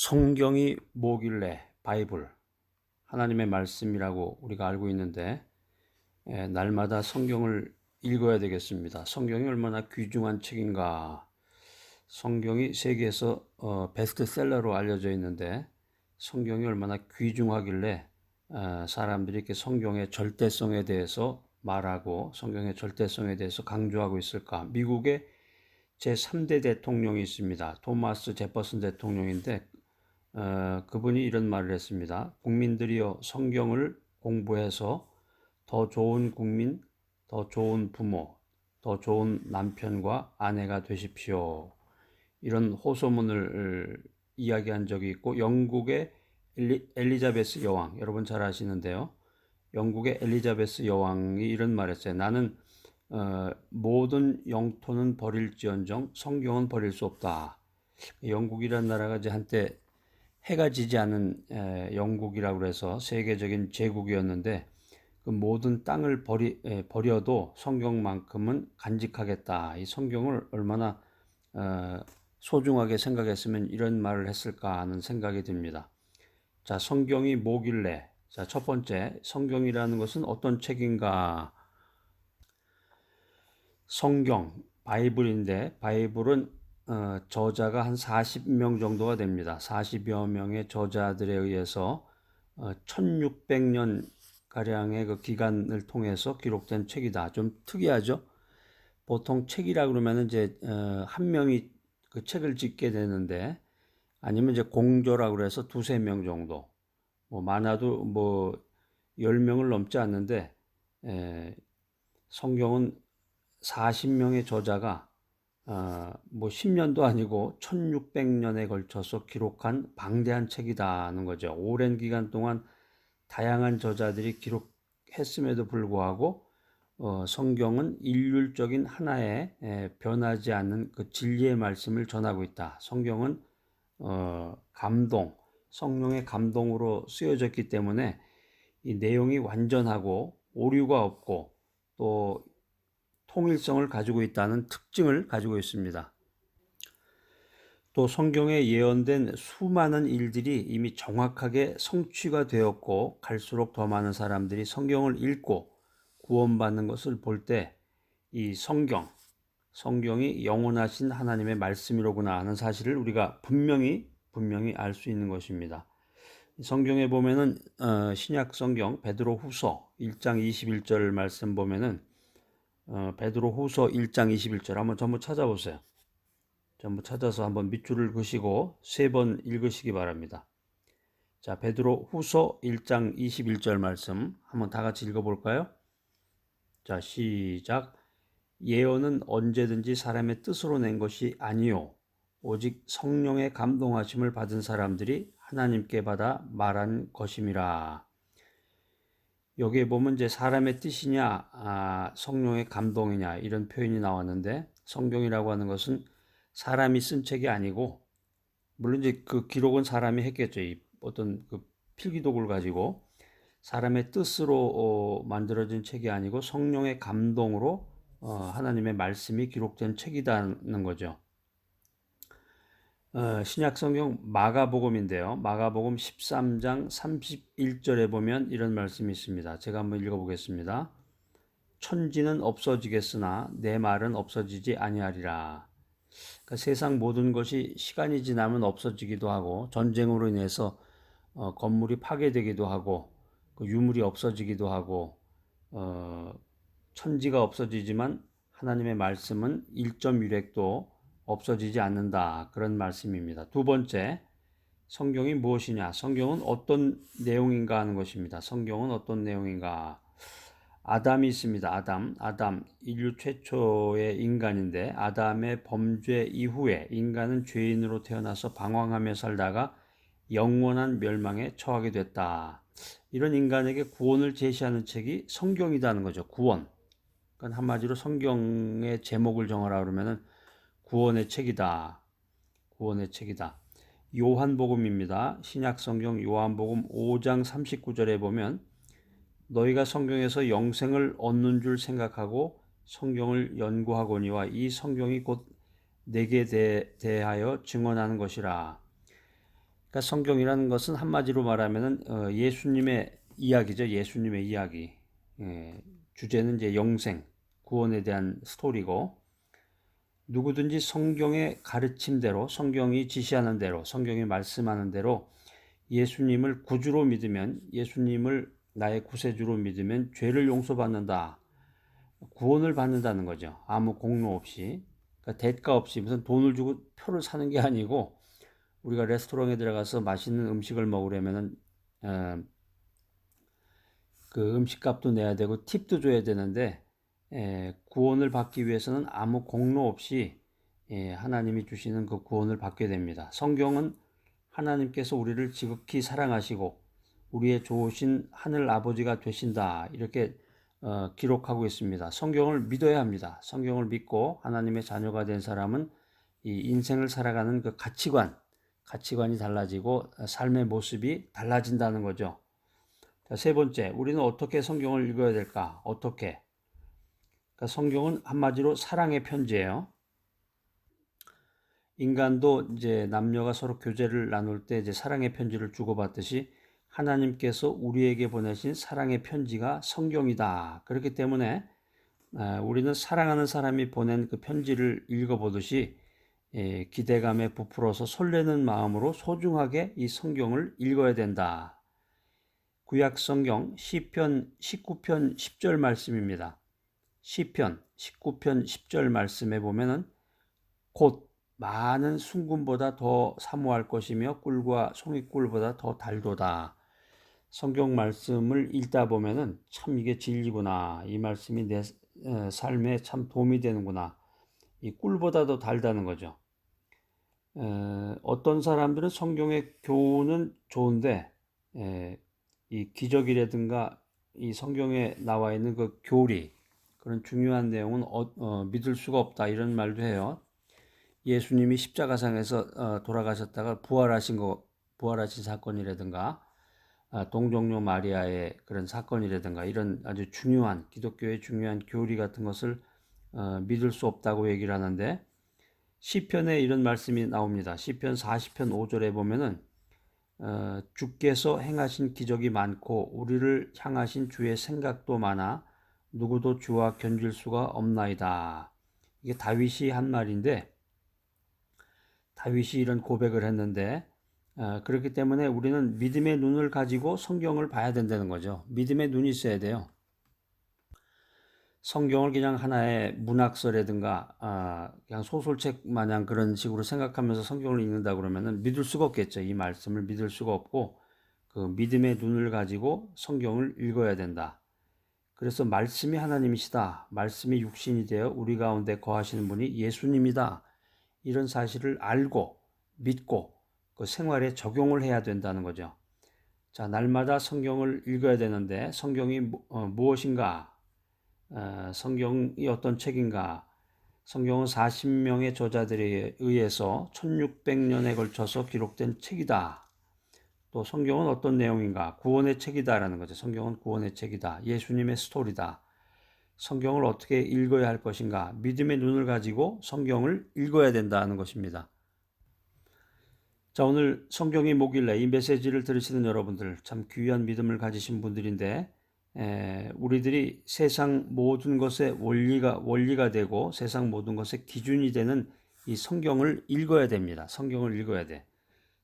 성경이 뭐길래 바이블, 하나님의 말씀이라고 우리가 알고 있는데 날마다 성경을 읽어야 되겠습니다. 성경이 얼마나 귀중한 책인가. 성경이 세계에서 베스트셀러로 알려져 있는데 성경이 얼마나 귀중하길래 사람들이 이렇게 성경의 절대성에 대해서 말하고 성경의 절대성에 대해서 강조하고 있을까. 미국의 제3대 대통령이 있습니다. 토마스 제퍼슨 대통령인데 그분이 이런 말을 했습니다. 국민들이여 성경을 공부해서 더 좋은 국민, 더 좋은 부모, 더 좋은 남편과 아내가 되십시오. 이런 호소문을 이야기한 적이 있고 영국의 엘리자베스 여왕, 여러분 잘 아시는데요. 영국의 엘리자베스 여왕이 이런 말했어요. 나는 모든 영토는 버릴지언정 성경은 버릴 수 없다. 영국이라는 나라가 이제 한때 해가 지지 않은 영국이라고 해서 세계적인 제국이었는데 그 모든 땅을 버려도 성경만큼은 간직하겠다. 이 성경을 얼마나 소중하게 생각했으면 이런 말을 했을까 하는 생각이 듭니다. 자, 성경이 뭐길래? 자, 첫 번째, 성경이라는 것은 어떤 책인가? 성경, 바이블인데 바이블은 저자가 한 40명 정도가 됩니다. 40여 명의 저자들에 의해서 1600년 가량의 그 기간을 통해서 기록된 책이다. 좀 특이하죠? 보통 책이라 그러면 이제 한 명이 그 책을 짓게 되는데 아니면 이제 공저라 그래서 두세 명 정도. 뭐 많아도 뭐 10명을 넘지 않는데 성경은 40명의 저자가 뭐 10년도 아니고 1600년에 걸쳐서 기록한 방대한 책이다는 거죠. 오랜 기간 동안 다양한 저자들이 기록했음에도 불구하고 성경은 일률적인 하나의 변하지 않는 그 진리의 말씀을 전하고 있다. 성경은 감동, 성령의 감동으로 쓰여졌기 때문에 이 내용이 완전하고 오류가 없고 또 통일성을 가지고 있다는 특징을 가지고 있습니다. 또 성경에 예언된 수많은 일들이 이미 정확하게 성취가 되었고 갈수록 더 많은 사람들이 성경을 읽고 구원받는 것을 볼 때 이 성경이 영원하신 하나님의 말씀이로구나 하는 사실을 우리가 분명히 알 수 있는 것입니다. 성경에 보면은 신약 성경 베드로후서 1장 21절 말씀 보면은 베드로후서 1장 21절 한번 전부 찾아보세요. 전부 찾아서 한번 밑줄을 그시고 3번 읽으시기 바랍니다. 자, 베드로후서 1장 21절 말씀 한번 다 같이 읽어볼까요? 자, 시작. 예언은 언제든지 사람의 뜻으로 낸 것이 아니요 오직 성령의 감동하심을 받은 사람들이 하나님께 받아 말한 것임이라. 여기에 보면 이제 사람의 뜻이냐, 성령의 감동이냐 이런 표현이 나왔는데 성경이라고 하는 것은 사람이 쓴 책이 아니고 물론 이제 그 기록은 사람이 했겠죠. 어떤 그 필기독을 가지고 사람의 뜻으로 만들어진 책이 아니고 성령의 감동으로 하나님의 말씀이 기록된 책이라는 거죠. 신약 성경 마가복음인데요. 마가복음 13장 31절에 보면 이런 말씀이 있습니다. 제가 한번 읽어보겠습니다. 천지는 없어지겠으나 내 말은 없어지지 아니하리라. 그러니까 세상 모든 것이 시간이 지나면 없어지기도 하고 전쟁으로 인해서 건물이 파괴되기도 하고 그 유물이 없어지기도 하고 천지가 없어지지만 하나님의 말씀은 1.1획도 없어지지 않는다. 그런 말씀입니다. 두 번째, 성경이 무엇이냐? 성경은 어떤 내용인가 하는 것입니다. 성경은 어떤 내용인가? 아담이 있습니다. 아담 인류 최초의 인간인데 아담의 범죄 이후에 인간은 죄인으로 태어나서 방황하며 살다가 영원한 멸망에 처하게 됐다. 이런 인간에게 구원을 제시하는 책이 성경이라는 거죠. 구원. 그러니까 한마디로 성경의 제목을 정하라 그러면은 구원의 책이다. 구원의 책이다. 요한복음입니다. 신약 성경 요한복음 5장 39절에 보면 너희가 성경에서 영생을 얻는 줄 생각하고 성경을 연구하거니와 이 성경이 곧 내게 대하여 증언하는 것이라. 그러니까 성경이라는 것은 한마디로 말하면은 예수님의 이야기죠. 예수님의 이야기. 주제는 이제 영생, 구원에 대한 스토리고, 누구든지 성경의 가르침대로, 성경이 지시하는 대로, 성경이 말씀하는 대로 예수님을 구주로 믿으면, 예수님을 나의 구세주로 믿으면 죄를 용서받는다. 구원을 받는다는 거죠. 아무 공로 없이. 그러니까 대가 없이 무슨 돈을 주고 표를 사는 게 아니고, 우리가 레스토랑에 들어가서 맛있는 음식을 먹으려면은 그 음식값도 내야 되고 팁도 줘야 되는데, 구원을 받기 위해서는 아무 공로 없이 하나님이 주시는 그 구원을 받게 됩니다. 성경은 하나님께서 우리를 지극히 사랑하시고 우리의 좋으신 하늘 아버지가 되신다, 이렇게 기록하고 있습니다. 성경을 믿어야 합니다. 성경을 믿고 하나님의 자녀가 된 사람은 이 인생을 살아가는 그 가치관이 달라지고 삶의 모습이 달라진다는 거죠. 자, 세 번째, 우리는 어떻게 성경을 읽어야 될까? 어떻게? 그러니까 성경은 한마디로 사랑의 편지예요. 인간도 이제 남녀가 서로 교제를 나눌 때 이제 사랑의 편지를 주고받듯이 하나님께서 우리에게 보내신 사랑의 편지가 성경이다. 그렇기 때문에 우리는 사랑하는 사람이 보낸 그 편지를 읽어보듯이 기대감에 부풀어서 설레는 마음으로 소중하게 이 성경을 읽어야 된다. 구약 성경 시편 19편 10절 말씀입니다. 시편 19편 10절 말씀에 보면은 곧 많은 순금보다 더 사모할 것이며 꿀과 송이꿀보다 더 달도다. 성경 말씀을 읽다 보면은 참 이게 진리구나. 이 말씀이 내 삶에 참 도움이 되는구나. 이 꿀보다도 달다는 거죠. 어떤 사람들은 성경의 교훈은 좋은데 이 기적이라든가 이 성경에 나와 있는 그 교리, 그런 중요한 내용은 믿을 수가 없다, 이런 말도 해요. 예수님이 십자가상에서 돌아가셨다가 부활하신 사건이라든가 동정녀 마리아의 그런 사건이라든가 이런 아주 중요한 기독교의 중요한 교리 같은 것을 믿을 수 없다고 얘기를 하는데, 시편에 이런 말씀이 나옵니다. 시편 40편 5절에 보면은 주께서 행하신 기적이 많고 우리를 향하신 주의 생각도 많아 누구도 주와 견줄 수가 없나이다. 이게 다윗이 한 말인데, 다윗이 이런 고백을 했는데, 그렇기 때문에 우리는 믿음의 눈을 가지고 성경을 봐야 된다는 거죠. 믿음의 눈이 있어야 돼요. 성경을 그냥 하나의 문학서라든가 그냥 소설책 마냥 그런 식으로 생각하면서 성경을 읽는다 그러면은 믿을 수가 없겠죠. 이 말씀을 믿을 수가 없고, 그 믿음의 눈을 가지고 성경을 읽어야 된다. 그래서 말씀이 하나님이시다, 말씀이 육신이 되어 우리 가운데 거하시는 분이 예수님이다, 이런 사실을 알고 믿고 그 생활에 적용을 해야 된다는 거죠. 자, 날마다 성경을 읽어야 되는데 성경이 무엇인가? 성경이 어떤 책인가? 성경은 40명의 저자들에 의해서 1600년에 걸쳐서 기록된 책이다. 또 성경은 어떤 내용인가? 구원의 책이다라는 거죠. 성경은 구원의 책이다. 예수님의 스토리다. 성경을 어떻게 읽어야 할 것인가? 믿음의 눈을 가지고 성경을 읽어야 된다는 것입니다. 자, 오늘 성경이 뭐길래, 이 메시지를 들으시는 여러분들 참 귀한 믿음을 가지신 분들인데, 우리들이 세상 모든 것의 원리가 되고 세상 모든 것의 기준이 되는 이 성경을 읽어야 됩니다. 성경을 읽어야 돼.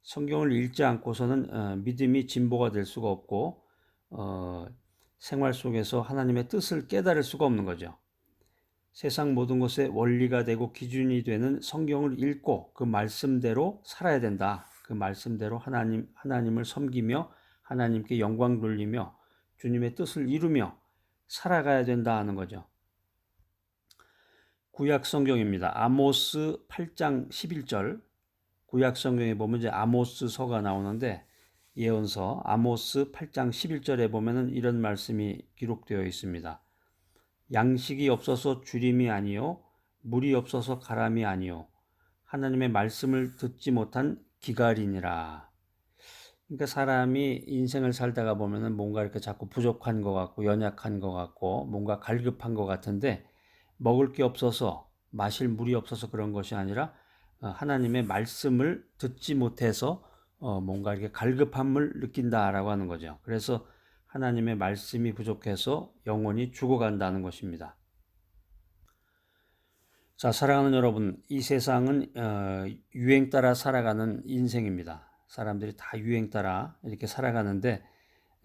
성경을 읽지 않고서는 믿음이 진보가 될 수가 없고 생활 속에서 하나님의 뜻을 깨달을 수가 없는 거죠. 세상 모든 것의 원리가 되고 기준이 되는 성경을 읽고 그 말씀대로 살아야 된다. 그 말씀대로 하나님을 섬기며 하나님께 영광 돌리며 주님의 뜻을 이루며 살아가야 된다 하는 거죠. 구약 성경입니다. 아모스 8장 11절. 구약 성경에 보면 이제 아모스서가 나오는데, 예언서 아모스 8장 11절에 보면은 이런 말씀이 기록되어 있습니다. 양식이 없어서 주림이 아니요 물이 없어서 가람이 아니요 하나님의 말씀을 듣지 못한 기갈이니라. 그러니까 사람이 인생을 살다가 보면은 뭔가 이렇게 자꾸 부족한 것 같고 연약한 것 같고 뭔가 갈급한 것 같은데, 먹을 게 없어서 마실 물이 없어서 그런 것이 아니라 하나님의 말씀을 듣지 못해서 뭔가 이렇게 갈급함을 느낀다라고 하는 거죠. 그래서 하나님의 말씀이 부족해서 영혼이 죽어간다는 것입니다. 자, 사랑하는 여러분, 이 세상은 유행 따라 살아가는 인생입니다. 사람들이 다 유행 따라 이렇게 살아가는데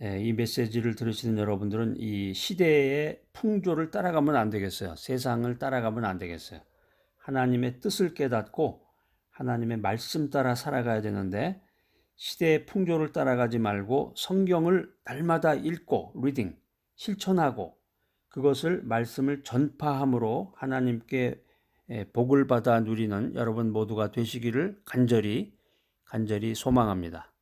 이 메시지를 들으시는 여러분들은 이 시대의 풍조를 따라가면 안 되겠어요. 세상을 따라가면 안 되겠어요. 하나님의 뜻을 깨닫고 하나님의 말씀 따라 살아가야 되는데 시대의 풍조를 따라가지 말고 성경을 날마다 읽고 리딩, 실천하고 그것을 말씀을 전파함으로 하나님께 복을 받아 누리는 여러분 모두가 되시기를 간절히 소망합니다.